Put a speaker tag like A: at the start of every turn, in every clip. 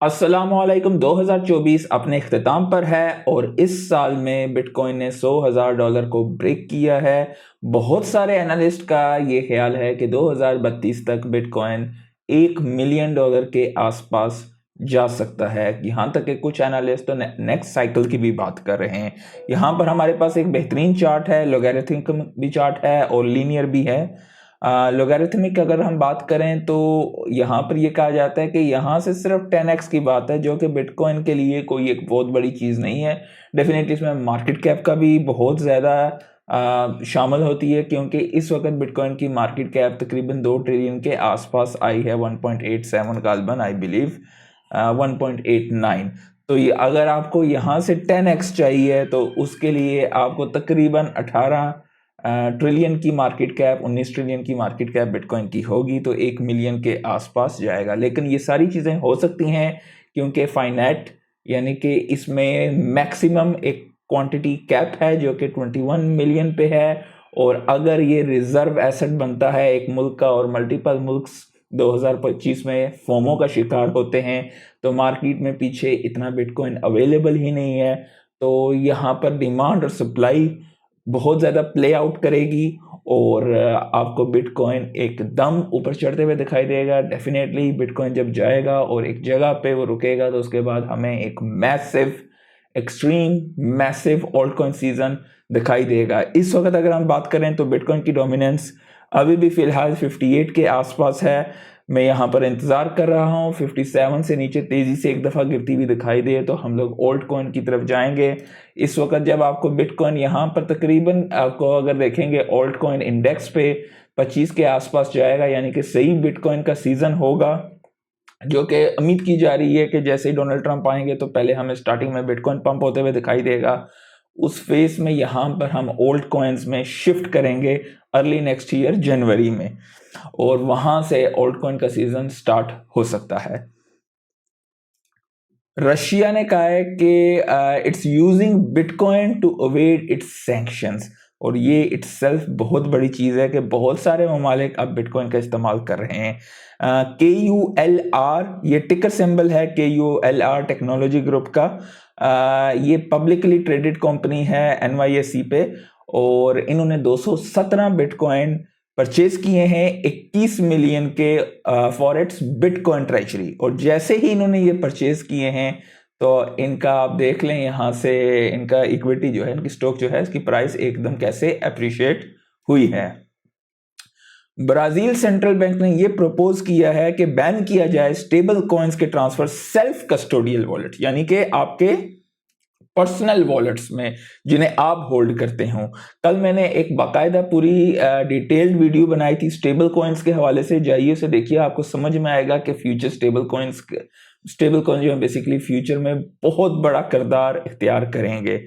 A: अस्सलामुअलैकुम। 2024 अपने इख्तिताम पर है और इस साल में बिटकॉइन ने $100,000 को ब्रेक किया है। बहुत सारे एनालिस्ट का ये ख्याल है कि 2032 तक बिटकॉइन $1 मिलियन के आसपास जा सकता है। यहाँ तक कि कुछ एनालिस्ट तो नेक्स्ट साइकिल की भी बात कर रहे हैं। यहाँ पर हमारे पास एक बेहतरीन चार्ट है, लॉगरिथमिक भी चार्ट है और लीनियर भी है। लॉगरिथमिक अगर हम बात करें तो यहाँ पर ये कहा जाता है कि यहाँ से सिर्फ 10x की बात है, जो कि बिटकॉइन के लिए कोई एक बहुत बड़ी चीज़ नहीं है। डेफिनेटली इसमें मार्केट कैप का भी बहुत ज़्यादा शामिल होती है, क्योंकि इस वक्त बिटकॉइन की मार्केट कैप तकरीबन 2 ट्रिलियन के आसपास आई है। 1.87 गालबन आई बिलीव 1.89। तो ये अगर आपको यहाँ से 10x चाहिए तो उसके लिए आपको तकरीबन 18 ट्रिलियन की मार्केट कैप, 19 ट्रिलियन की मार्केट कैप बिटकॉइन की होगी, तो 1 मिलियन के आसपास जाएगा। लेकिन ये सारी चीज़ें हो सकती हैं क्योंकि फाइनाइट यानी कि इसमें मैक्सिमम एक क्वांटिटी कैप है जो कि 21 मिलियन पे है। और अगर ये रिजर्व एसेट बनता है एक मुल्क का और मल्टीपल मुल्क 2025 में फोमो का शिकार होते हैं तो मार्केट में पीछे इतना बिटकॉइन अवेलेबल ही नहीं है। तो यहाँ पर डिमांड और सप्लाई बहुत ज़्यादा प्ले आउट करेगी और आपको बिटकॉइन एकदम ऊपर चढ़ते हुए दिखाई देगा। डेफिनेटली बिटकॉइन जब जाएगा और एक जगह पे वो रुकेगा तो उसके बाद हमें एक massive extreme massive alt coin season दिखाई देगा। इस वक्त अगर हम बात करें तो बिटकॉइन की डोमिनेंस अभी भी फिलहाल 58 के आसपास है। मैं यहाँ पर इंतज़ार कर रहा हूँ 57 से नीचे तेज़ी से एक दफ़ा गिरती हुई दिखाई दे तो हम लोग ओल्ट कॉइन की तरफ जाएंगे। इस वक्त जब आपको बिटकॉइन यहाँ पर तकरीबन आपको अगर देखेंगे ओल्ट कॉइन इंडेक्स पे 25 के आसपास जाएगा, यानी कि सही बिटकॉइन का सीज़न होगा, जो कि उम्मीद की जा रही है कि जैसे ही डोनाल्ड ट्रंप आएंगे तो पहले हमें स्टार्टिंग में बिटकॉइन पंप होते हुए दिखाई देगा। उस फेज में यहाँ पर हम ओल्ड कॉइन्स में शिफ्ट करेंगे अर्ली नेक्स्ट ईयर जनवरी में, और वहां से ओल्ड कॉइन का सीजन स्टार्ट हो सकता है। रशिया ने कहा है कि it's using bitcoin to avoid its sanctions, और ये इट्सेल्फ बहुत बड़ी चीज़ है कि बहुत सारे ममालिक अब बिटकॉइन का इस्तेमाल कर रहे हैं। KULR ये टिकर सिंबल है, KULR टेक्नोलॉजी ग्रुप का। ये पब्लिकली ट्रेडेड कंपनी है NYSE पे, और इन्होंने 217 बिटकॉइन परचेज किए हैं 21 मिलियन के फॉर इट्स बिटकॉइन ट्रेजरी। और जैसे ही इन्होंने ये परचेज किए हैं तो इनका आप देख लें यहाँ से इनका इक्विटी जो है, इनकी स्टॉक जो है, इसकी प्राइस एकदम कैसे अप्रिशिएट हुई है। ब्राजील सेंट्रल बैंक ने ये प्रपोज किया है कि बैन किया जाए स्टेबल कॉइन्स के ट्रांसफर सेल्फ कस्टोडियल वॉलेट, यानी कि आपके पर्सनल वॉलेट्स में जिन्हें आप होल्ड करते हो। कल मैंने एक बाकायदा पूरी डिटेल्ड वीडियो बनाई थी स्टेबल कॉइन्स के हवाले से, जाइए उसे देखिए, आपको समझ में आएगा कि फ्यूचर स्टेबल कॉइन्स जो है बेसिकली फ्यूचर में बहुत बड़ा किरदार इख्तियार करेंगे।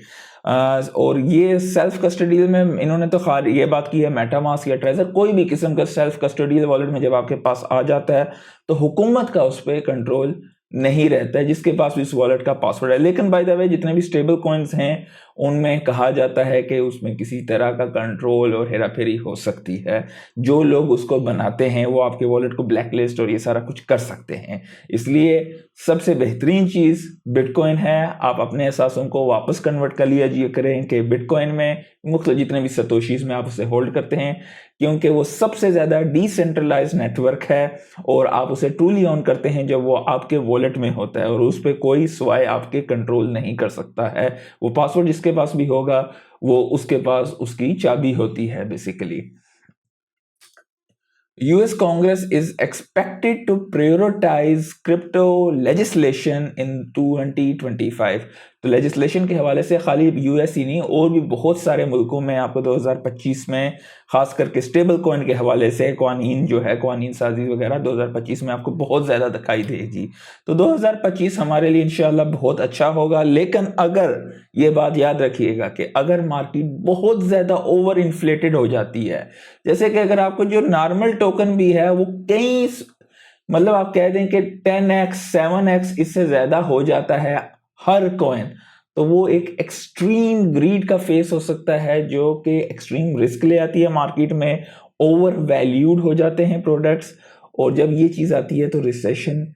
A: और ये सेल्फ कस्टोडियल में इन्होंने तो खाली ये बात की है मेटामास्क या ट्रेजर, कोई भी किस्म का सेल्फ कस्टोडियल वॉलेट में जब आपके पास आ जाता है तो हुकूमत का उस पर कंट्रोल नहीं रहता है, जिसके पास भी इस वॉलेट का पासवर्ड है। लेकिन बाय द वे जितने भी स्टेबल कॉइन्स हैं उनमें कहा जाता है कि उसमें किसी तरह का कंट्रोल और हेराफेरी हो सकती है। जो लोग उसको बनाते हैं वो आपके वॉलेट को ब्लैकलिस्ट और ये सारा कुछ कर सकते हैं। इसलिए सबसे बेहतरीन चीज़ बिटकॉइन है। आप अपने एहसासों को वापस कन्वर्ट कर लिया जी करें कि बिटकॉइन में मुख्तलिफ जितने भी सतोशीज में आप उसे होल्ड करते हैं, क्योंकि वो सबसे ज़्यादा डिसेंट्रलाइज नेटवर्क है और आप उसे ट्रूली ऑन करते हैं जब वो आपके वॉलेट में होता है और उस पर कोई स्वाय आपके कंट्रोल नहीं कर सकता है। वो पासवर्ड जिसके पास भी होगा वो उसके पास उसकी चाबी होती है basically. US Congress is expected to prioritize crypto legislation in 2025। तो लेजिस्लेशन के हवाले से खाली यूएस ही नहीं और भी बहुत सारे मुल्कों में आपको 2025 में खास करके स्टेबल कॉइन के हवाले से कानून जो है, कानून साजी वगैरह 2025 में आपको बहुत ज़्यादा दिखाई देगी। तो 2025 हमारे लिए इंशाल्लाह बहुत अच्छा होगा। लेकिन अगर ये बात याद रखिएगा कि अगर मार्केट बहुत ज़्यादा ओवर इन्फ्लेटेड हो जाती है, जैसे कि अगर आपको जो नॉर्मल टोकन भी है वो कई मतलब आप कह दें कि 10x 7x इससे ज़्यादा हो जाता है हर कॉइन, तो वो एक एक्सट्रीम ग्रीड का फेस हो सकता है जो कि एक्सट्रीम रिस्क ले आती है मार्केट में। ओवर वैल्यूड हो जाते हैं प्रोडक्ट्स, और जब ये चीज़ आती है तो रिसेशन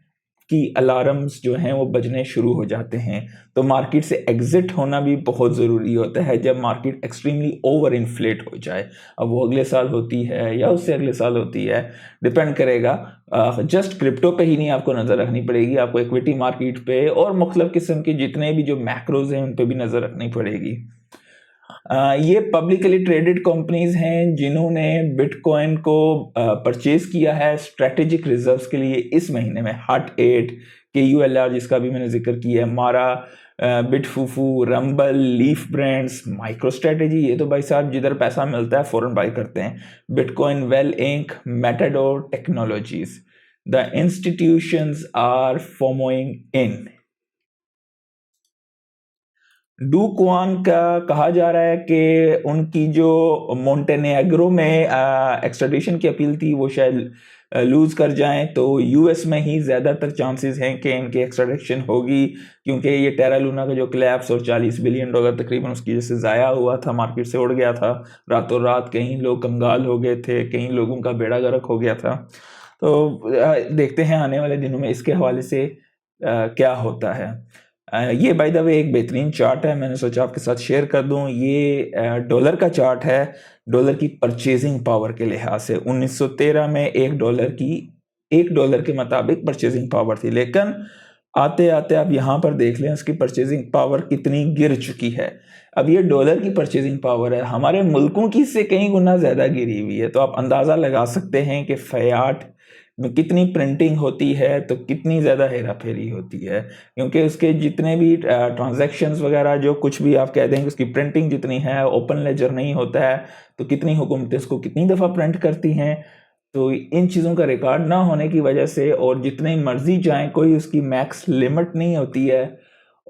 A: की अलार्म्स जो हैं वो बजने शुरू हो जाते हैं। तो मार्केट से एग्जिट होना भी बहुत ज़रूरी होता है जब मार्केट एक्सट्रीमली ओवर इन्फ्लेट हो जाए। अब वो अगले साल होती है या उससे अगले साल होती है, डिपेंड करेगा। जस्ट क्रिप्टो पे ही नहीं आपको नज़र रखनी पड़ेगी, आपको इक्विटी मार्केट पे और मुख्तलिफ किस्म के जितने भी जो मैक्रोज हैं उन पे भी नज़र रखनी पड़ेगी। ये पब्लिकली ट्रेडेड कंपनीज हैं जिन्होंने बिटकॉइन को परचेज किया है स्ट्रेटेजिक रिजर्व्स के लिए इस महीने में। हट 8, KULR जिसका भी मैंने जिक्र किया है, Mara, BitFuFu, Rumble, leaf brands, micro strategy, ये तो भाई साहब जिधर पैसा मिलता है फ़ौरन बाई करते हैं। Bitcoin Well Inc, Matador technologies, the institutions are FOMOing in. Do Kwon का कहा जा रहा है कि उनकी जो मोंटेनेग्रो में एक्स्ट्राडिशन की अपील थी वो शायद लूज़ कर जाएं, तो यूएस में ही ज़्यादातर चांसेस हैं कि इनकी एक्स्ट्राडिशन होगी, क्योंकि ये टेरा लूना का जो क्लैप्स और $40 बिलियन तकरीबन उसकी वजह से ज़ाया हुआ था, मार्केट से उड़ गया था रातों रात। कई लोग कंगाल हो गए थे, कई लोगों का बेड़ा गर्क हो गया था। तो देखते हैं आने वाले दिनों में इसके हवाले से क्या होता है। ये बाय द वे एक बेहतरीन चार्ट है, मैंने सोचा आपके साथ शेयर कर दूं। ये डॉलर का चार्ट है, डॉलर की परचेजिंग पावर के लिहाज से। 1913 में एक डॉलर के मुताबिक परचेजिंग पावर थी, लेकिन आते आते आप यहाँ पर देख लें उसकी परचेजिंग पावर कितनी गिर चुकी है। अब ये डॉलर की परचेजिंग पावर है, हमारे मुल्कों की से कई गुना ज़्यादा गिरी हुई है। तो आप अंदाज़ा लगा सकते हैं कि फ़ियाट में कितनी प्रिंटिंग होती है तो कितनी ज़्यादा हेरा फेरी होती है, क्योंकि उसके जितने भी ट्रांजैक्शंस वगैरह जो कुछ भी आप कह देंगे उसकी प्रिंटिंग जितनी है, ओपन लेजर नहीं होता है, तो कितनी हुकूमतें उसको कितनी दफ़ा प्रिंट करती हैं। तो इन चीज़ों का रिकॉर्ड ना होने की वजह से, और जितनी मर्जी जाएं कोई उसकी मैक्स लिमिट नहीं होती है।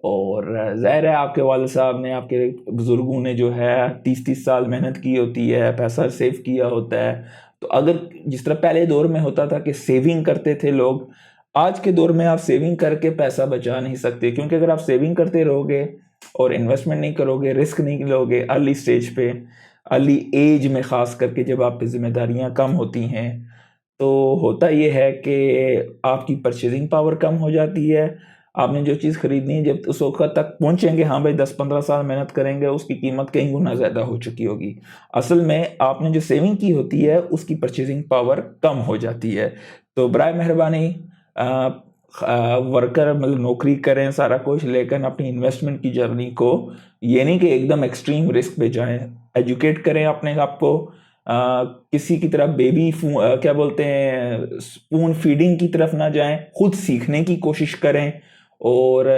A: और ज़ाहिर है आपके वालिद साहब ने, आपके बुज़ुर्गों ने जो है 30-30 साल मेहनत की होती है, पैसा सेव किया होता है। तो अगर जिस तरह पहले दौर में होता था कि सेविंग करते थे लोग, आज के दौर में आप सेविंग करके पैसा बचा नहीं सकते, क्योंकि अगर आप सेविंग करते रहोगे और इन्वेस्टमेंट नहीं करोगे, रिस्क नहीं लोगे अर्ली स्टेज पे, अर्ली एज में ख़ास करके जब आप पे जिम्मेदारियाँ कम होती हैं, तो होता ये है कि आपकी परचेजिंग पावर कम हो जाती है। आपने जो चीज़ खरीदनी है जब उस वक्त तक पहुंचेंगे, हाँ भाई 10-15 साल मेहनत करेंगे, उसकी कीमत कई गुना ज़्यादा हो चुकी होगी। असल में आपने जो सेविंग की होती है उसकी परचेजिंग पावर कम हो जाती है। तो बराए मेहरबानी वर्कर मतलब नौकरी करें सारा कुछ, लेकिन अपनी इन्वेस्टमेंट की जर्नी को ये नहीं कि एकदम एक्सट्रीम रिस्क पे जाएं। एजुकेट करें अपने आप को, किसी की तरफ क्या बोलते हैं स्पून फीडिंग की तरफ ना जाएं, खुद सीखने की कोशिश करें। और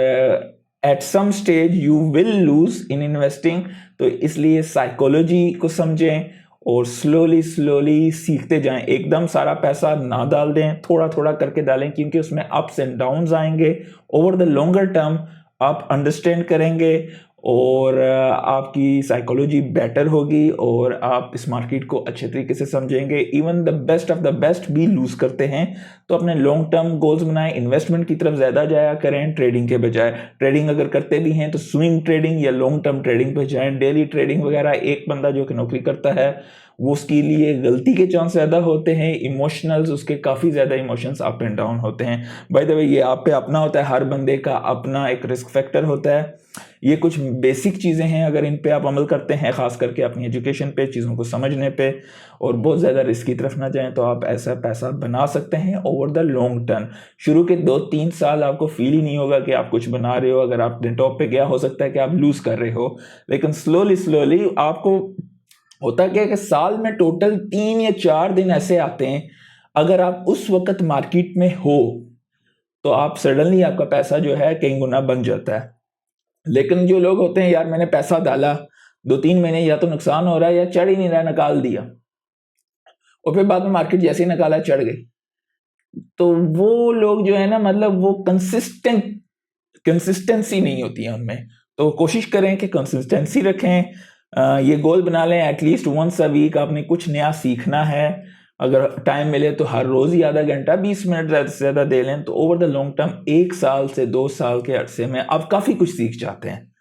A: at some stage you will lose in investing, तो इसलिए साइकोलॉजी को समझें और स्लोली सीखते जाएं। एकदम सारा पैसा ना डाल दें, थोड़ा थोड़ा करके डालें, क्योंकि उसमें अप्स एंड डाउन्स आएंगे। ओवर द लॉन्गर टर्म आप अंडरस्टैंड करेंगे और आपकी साइकोलॉजी बेटर होगी और आप इस मार्केट को अच्छे तरीके से समझेंगे। Even the best of the best भी लूज करते हैं, तो अपने लॉन्ग टर्म गोल्स बनाएं, इन्वेस्टमेंट की तरफ ज़्यादा जाया करें ट्रेडिंग के बजाय। ट्रेडिंग अगर करते भी हैं तो स्विंग ट्रेडिंग या लॉन्ग टर्म ट्रेडिंग पे जाएं। डेली ट्रेडिंग वगैरह एक बंदा जो कि नौकरी करता है वो उसके लिए गलती के चांस ज़्यादा होते हैं। इमोशनल्स उसके काफ़ी ज़्यादा इमोशंस अप एंड डाउन होते हैं। बाय द वे ये आप पे अपना होता है, हर बंदे का अपना एक रिस्क फैक्टर होता है। ये कुछ बेसिक चीज़ें हैं, अगर इन पे आप अमल करते हैं, ख़ास करके अपनी एजुकेशन पे, चीज़ों को समझने पे, और बहुत ज़्यादा रिस्क की तरफ ना जाएं, तो आप ऐसा पैसा बना सकते हैं ओवर द लॉन्ग टर्म। शुरू के 2-3 साल आपको फील ही नहीं होगा कि आप कुछ बना रहे हो। अगर आपने टॉप पे गया, हो सकता है कि आप लूज़ कर रहे हो, लेकिन स्लोली आपको होता क्या है कि साल में टोटल 3 या 4 दिन ऐसे आते हैं, अगर आप उस वक्त मार्केट में हो तो आप सडनली आपका पैसा जो है कई गुना बन जाता है। लेकिन जो लोग होते हैं, यार मैंने पैसा डाला 2-3 महीने, या तो नुकसान हो रहा है या चढ़ ही नहीं रहा, निकाल दिया, और फिर बाद में मार्केट जैसे ही निकाला चढ़ गई, तो वो लोग जो है ना, मतलब वो कंसिस्टेंसी नहीं होती है उनमें। तो कोशिश करें कि कंसिस्टेंसी रखें। ये गोल बना लें, एटलीस्ट वंस अ वीक आपने कुछ नया सीखना है। अगर टाइम मिले तो हर रोज़ ही आधा घंटा 20 मिनट ज़्यादा से ज़्यादा दे लें, तो ओवर द लॉन्ग टर्म 1 साल से 2 साल के अरसे में आप काफ़ी कुछ सीख जाते हैं।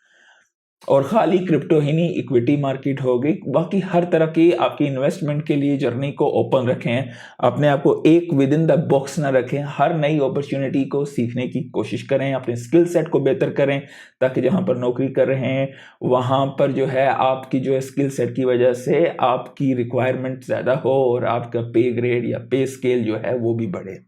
A: और खाली क्रिप्टो ही नहीं, इक्विटी मार्केट होगी, बाकी हर तरह की आपकी इन्वेस्टमेंट के लिए जर्नी को ओपन रखें, अपने आप को एक विद इन द बॉक्स ना रखें, हर नई अपॉर्चुनिटी को सीखने की कोशिश करें, अपने स्किल सेट को बेहतर करें, ताकि जहां पर नौकरी कर रहे हैं वहां पर जो है आपकी जो है स्किल सेट की वजह से आपकी रिक्वायरमेंट ज़्यादा हो और आपका पे ग्रेड या पे स्केल जो है वो भी बढ़े।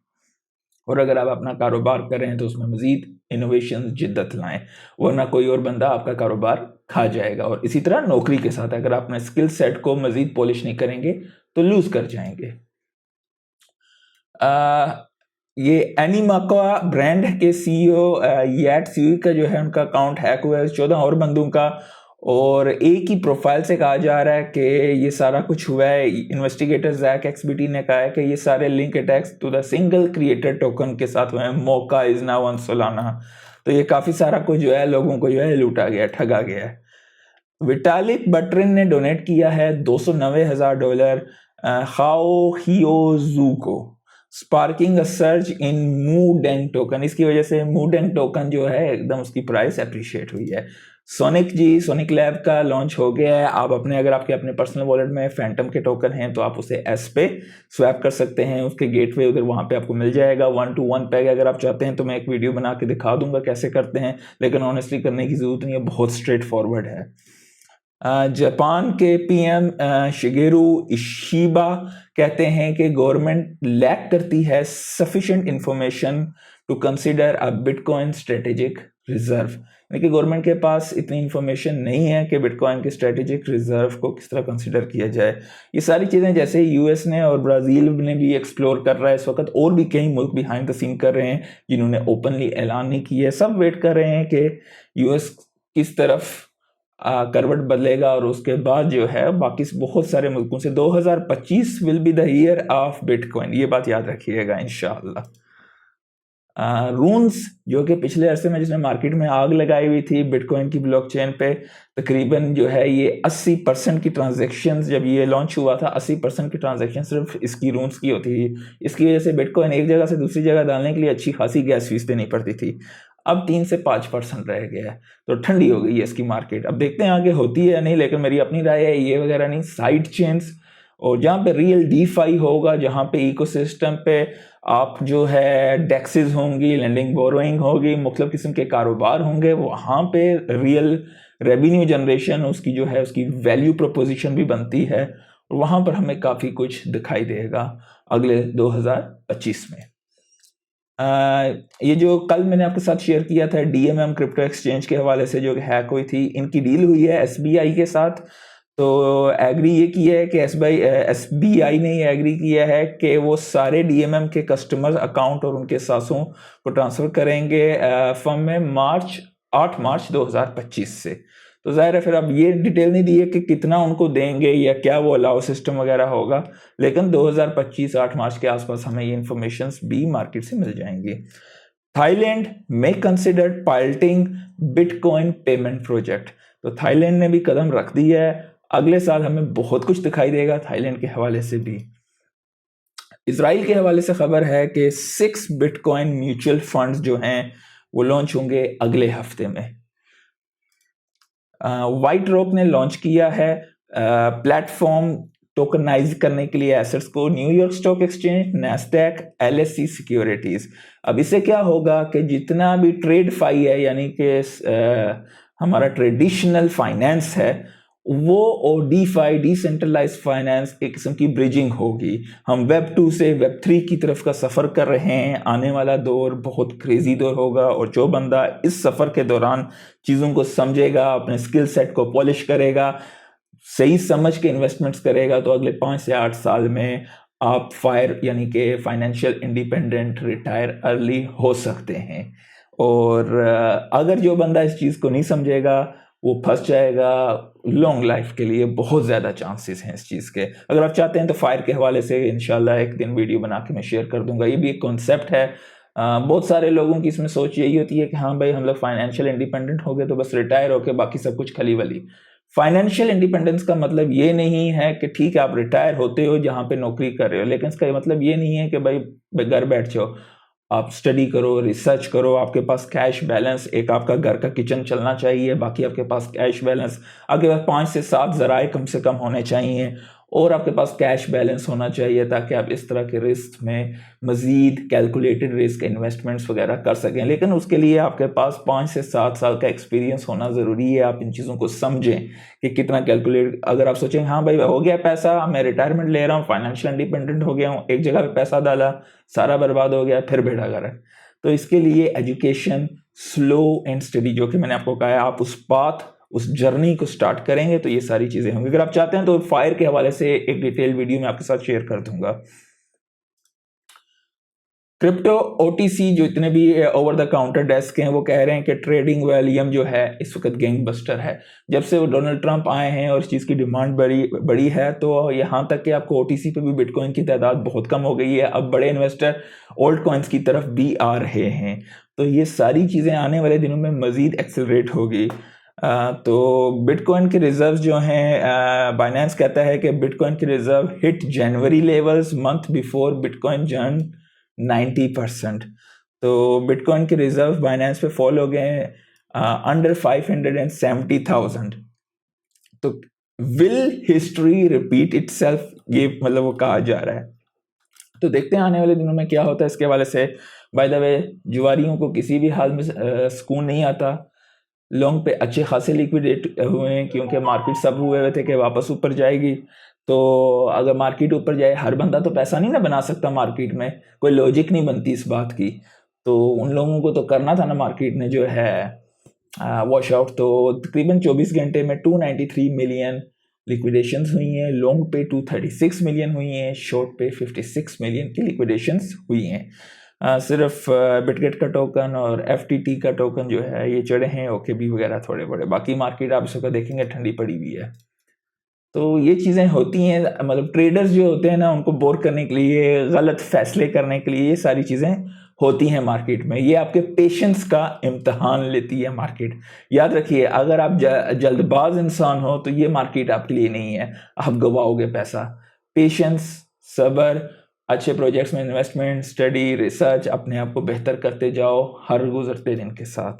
A: और अगर आप अपना कारोबार कर रहे हैं तो उसमें मज़ीद इनोवेशन जिद्दत लाएं, वरना कोई और बंदा आपका कारोबार खा जाएगा। और इसी तरह नौकरी के साथ अगर आप अपने स्किल सेट को मज़ीद पॉलिश नहीं करेंगे तो लूज़ कर जाएंगे। ये एनीमाका ब्रांड के सीईओ याट सुई का जो है उनका अकाउंट हैक हुआ है 14 और बंदों का, और एक ही प्रोफाइल से कहा जा रहा है कि ये सारा कुछ हुआ है। इन्वेस्टिगेटर जैक एक्सबीटी ने कहा है कि ये सारे link attacks to the single creator token के साथ हुए हैं। मौका इज नाउ ऑन सोलाना। तो ये काफी सारा कुछ जो है लोगों को जो है लूटा गया, ठगा गया है। विटालिक बटरिन ने डोनेट किया है $290,000 खाओ हियोजू को, sparking a surge in Moo Deng token. इसकी वजह से मूडेंग टोकन जो है एकदम उसकी प्राइस अप्रिशिएट हुई है। सोनिक लैब का लॉन्च हो गया है। आप अगर आपके अपने पर्सनल वॉलेट में फैंटम के टोकन हैं तो आप उसे एस पे स्वैप कर सकते हैं, उसके गेटवे उधर वहां पे आपको मिल जाएगा। 1-to-1 पैग अगर आप चाहते हैं तो मैं एक वीडियो बना के दिखा दूंगा कैसे करते हैं, लेकिन ऑनेस्टली करने की जरूरत नहीं है, बहुत स्ट्रेट फॉरवर्ड है। जापान के पीएम शिगेरू इशिबा कहते हैं कि गवर्नमेंट लैक करती है sufficient information to consider a bitcoin strategic reserve, यानी कि गवर्नमेंट के पास इतनी इंफॉर्मेशन नहीं है कि बिटकॉइन के स्ट्रेटेजिक रिजर्व को किस तरह कंसीडर किया जाए। ये सारी चीज़ें जैसे यूएस ने और ब्राज़ील ने भी एक्सप्लोर कर रहा है इस वक्त, और भी कई मुल्क बिहाइंड द सीन कर रहे हैं जिन्होंने ओपनली ऐलान नहीं किया है। सब वेट कर रहे हैं कि यूएस किस तरफ करवट बदलेगा, और उसके बाद जो है बाकी बहुत सारे मुल्कों से 2025 will be the year of bitcoin, ये बात याद रखिएगा इंशाअल्लाह। रून्स जो कि पिछले अरसे में जिसने मार्केट में आग लगाई हुई थी बिटकॉइन की ब्लॉकचेन पे, तकरीबन जो है ये 80% की ट्रांजैक्शंस, जब ये लॉन्च हुआ था 80% की ट्रांजैक्शन सिर्फ इसकी रून्स की होती थी। इसकी वजह से बिटकॉइन एक जगह से दूसरी जगह डालने के लिए अच्छी खासी गैस फीस देनी पड़ती थी। अब 3 से 5% रह गया है, तो ठंडी हो गई है इसकी मार्केट। अब देखते हैं आगे होती है या नहीं, लेकिन मेरी अपनी राय है ये वगैरह नहीं, साइड चेन्स और जहाँ पे रियल डीफाई होगा, जहाँ पे इकोसिस्टम पे आप जो है डेक्सेस होंगी, लेंडिंग बोरोइंग होगी, मुख्तलिफ किस्म के कारोबार होंगे, वहाँ पे रियल रेवेन्यू जनरेशन उसकी जो है उसकी वैल्यू प्रोपोजिशन भी बनती है, और वहाँ पर हमें काफ़ी कुछ दिखाई देगा अगले 2025 में। ये जो कल मैंने आपके साथ शेयर किया था DMM क्रिप्टो एक्सचेंज के हवाले से जो हैक हुई थी, इनकी डील हुई है SBI के साथ। तो एग्री ये किया है कि SBI ने ये एग्री किया है कि वो सारे DMM के कस्टमर अकाउंट और उनके सासों को ट्रांसफ़र करेंगे फर्म में 8 मार्च 2025 से। तो ज़ाहिर है फिर अब ये डिटेल नहीं दी है कि कितना उनको देंगे या क्या वो अलाउ सिस्टम वगैरह होगा, लेकिन 2025 8 मार्च के आसपास हमें ये इंफॉर्मेशन भी मार्केट से मिल जाएंगी। थाईलैंड में considered piloting bitcoin payment project, तो थाईलैंड ने भी कदम रख दिया है। अगले साल हमें बहुत कुछ दिखाई देगा थाईलैंड के हवाले से भी। इजराइल के हवाले से खबर है कि 6 बिटकॉइन म्यूचुअल फंड्स जो हैं वो लॉन्च होंगे अगले हफ्ते में। वाइट रॉक ने लॉन्च किया है प्लेटफॉर्म टोकनाइज करने के लिए एसेट्स को, New York stock exchange, Nasdaq, LSE securities. अब इससे क्या होगा कि जितना भी ट्रेड फाई है, यानी कि हमारा ट्रेडिशनल फाइनेंस है, वो और डीफाई डिसेंट्रलाइज फाइनेंस एक किस्म की ब्रिजिंग होगी। हम वेब 2 से वेब 3 की तरफ का सफ़र कर रहे हैं। आने वाला दौर बहुत क्रेजी दौर होगा, और जो बंदा इस सफ़र के दौरान चीज़ों को समझेगा, अपने स्किल सेट को पॉलिश करेगा, सही समझ के इन्वेस्टमेंट्स करेगा, तो अगले 5 से 8 साल में आप यानी कि फाइनेंशियल इंडिपेंडेंट रिटायर अर्ली हो सकते हैं। और अगर जो बंदा इस चीज़ को नहीं समझेगा वो फंस जाएगा। लॉन्ग लाइफ के लिए बहुत ज़्यादा चांसेस हैं इस चीज़ के। अगर आप चाहते हैं तो फायर के हवाले से इंशाल्लाह एक दिन वीडियो बना के मैं शेयर कर दूंगा। ये भी एक कॉन्सेप्ट है। बहुत सारे लोगों की इसमें सोच यही होती है कि हाँ भाई हम लोग फाइनेंशियल इंडिपेंडेंट हो गए तो बस रिटायर होके बाकी सब कुछ खली वली। फाइनेंशियल इंडिपेंडेंस का मतलब ये नहीं है कि ठीक है आप रिटायर होते हो जहाँ पे नौकरी कर रहे हो, लेकिन इसका मतलब ये नहीं है कि भाई घर बैठ जाओ। आप स्टडी करो, रिसर्च करो, आपके पास कैश बैलेंस, एक आपका घर का किचन चलना चाहिए, बाकी आपके पास कैश बैलेंस, आपके पास 5 से 7 ज़राए कम से कम होने चाहिए और आपके पास कैश बैलेंस होना चाहिए ताकि आप इस तरह के रिस्क में मज़ीद कैलकुलेटेड रिस्क इन्वेस्टमेंट्स वगैरह कर सकें। लेकिन उसके लिए आपके पास 5 से 7 साल का एक्सपीरियंस होना ज़रूरी है। आप इन चीज़ों को समझें कि कितना कैलकुलेट, अगर आप सोचें हाँ भाई हो गया पैसा, मैं रिटायरमेंट ले रहा हूँ, फाइनेंशियल इंडिपेंडेंट हो गया हूँ, एक जगह पे पैसा डाला, सारा बर्बाद हो गया, फिर बेड़ा कर है। तो इसके लिए एजुकेशन स्लो एंड स्टडी, जो कि मैंने आपको कहा है, आप उस जर्नी को स्टार्ट करेंगे तो ये सारी चीज़ें होंगी। अगर आप चाहते हैं तो फायर के हवाले से एक डिटेल वीडियो मैं आपके साथ शेयर कर दूंगा। क्रिप्टो ओटीसी जो इतने भी ओवर द काउंटर डेस्क हैं वो कह रहे हैं कि ट्रेडिंग वॉल्यूम जो है इस वक्त गैंगबस्टर है। जब से वो डोनाल्ड ट्रंप आए हैं और इस चीज़ की डिमांड बड़ी है तो यहाँ तक कि आपको ओटीसी पे भी बिटकॉइन की तादाद बहुत कम हो गई है। अब बड़े इन्वेस्टर ओल्ड कॉइन्स की तरफ भी आ रहे हैं, तो ये सारी चीज़ें आने वाले दिनों में मज़ीद एक्सेलरेट होगी। तो बिटकॉइन के रिजर्व जो हैं, बाइनेंस कहता है कि बिटकॉइन के रिजर्व हिट जनवरी लेवल्स मंथ बिफोर बिटकॉइन जर्न 90%। तो बिटकॉइन के रिजर्व बाइनेंस पे फॉल हो गए हैं अंडर 570,000। तो विल हिस्ट्री रिपीट इटसेल्फ, ये मतलब वो कहा जा रहा है। तो देखते हैं आने वाले दिनों में क्या होता है इसके हवाले से। बाय द वे, जुआरियों को किसी भी हाल में सुकून नहीं आता। लॉन्ग पे अच्छे खासे लिक्विडेट हुए हैं क्योंकि मार्केट सब हुए थे कि वापस ऊपर जाएगी। तो अगर मार्केट ऊपर जाए, हर बंदा तो पैसा नहीं ना बना सकता मार्केट में, कोई लॉजिक नहीं बनती इस बात की। तो उन लोगों को तो करना था ना मार्केट ने जो है वॉश आउट। तो तकरीबन 24 घंटे में 293 मिलियन लिक्विडेशंस हुई हैं, लॉन्ग पे 236 मिलियन हुई हैं, शॉर्ट पे 56 मिलियन की लिक्विडेशंस हुई हैं। सिर्फ बिटगेट का टोकन और एफटीटी का टोकन जो है ये चढ़े हैं, ओकेबी वगैरह थोड़े बड़े, बाकी मार्केट आप इसको देखेंगे ठंडी पड़ी हुई है। तो ये चीज़ें होती हैं, मतलब ट्रेडर्स जो होते हैं ना उनको बोर करने के लिए, गलत फैसले करने के लिए ये सारी चीज़ें होती हैं मार्केट में। ये आपके पेशेंस का इम्तहान लेती है मार्केट। याद रखिए, अगर आप जल्दबाज इंसान हो तो ये मार्केट आपके लिए नहीं है, आप गवाओगे पैसा। पेशेंस, सब्र, अच्छे प्रोजेक्ट्स में इन्वेस्टमेंट, स्टडी, रिसर्च, अपने आप को बेहतर करते जाओ हर गुजरते दिन के साथ।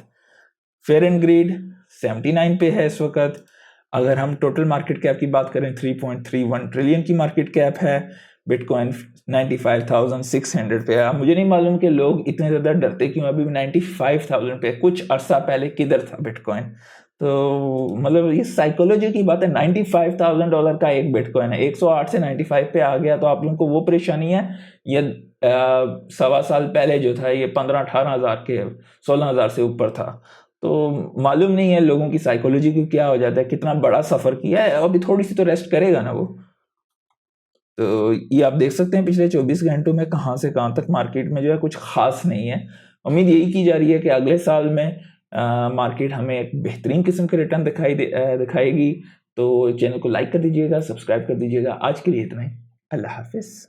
A: फेयर एंड ग्रीड 79 पे है इस वक्त। अगर हम टोटल मार्केट कैप की बात करें 3.31 ट्रिलियन की मार्केट कैप है। बिटकॉइन 95,600 पे है। मुझे नहीं मालूम कि लोग इतने ज़्यादा डरते क्यों, अभी भी 95,000 पे। कुछ अरसा पहले किधर था बिटकॉइन? तो मतलब ये साइकोलॉजी की बात है। $95,000 का एक बिटकॉइन है, 108 से 95 पे आ गया। तो आप लोगों को वो परेशानी है। ये 1.25 साल पहले जो था ये 15-18 हज़ार के 16 हज़ार से ऊपर था। तो मालूम नहीं है लोगों की साइकोलॉजी को क्या हो जाता है, कितना बड़ा सफ़र किया है, अभी थोड़ी सी तो रेस्ट करेगा ना वो। तो ये आप देख सकते हैं पिछले 24 घंटों में कहाँ से कहाँ तक मार्केट में जो है कुछ खास नहीं है। उम्मीद यही की जा रही है कि अगले साल में मार्केट हमें एक बेहतरीन किस्म के रिटर्न दिखाएगी। तो चैनल को लाइक कर दीजिएगा, सब्सक्राइब कर दीजिएगा। आज के लिए इतना ही। अल्लाह हाफिज़।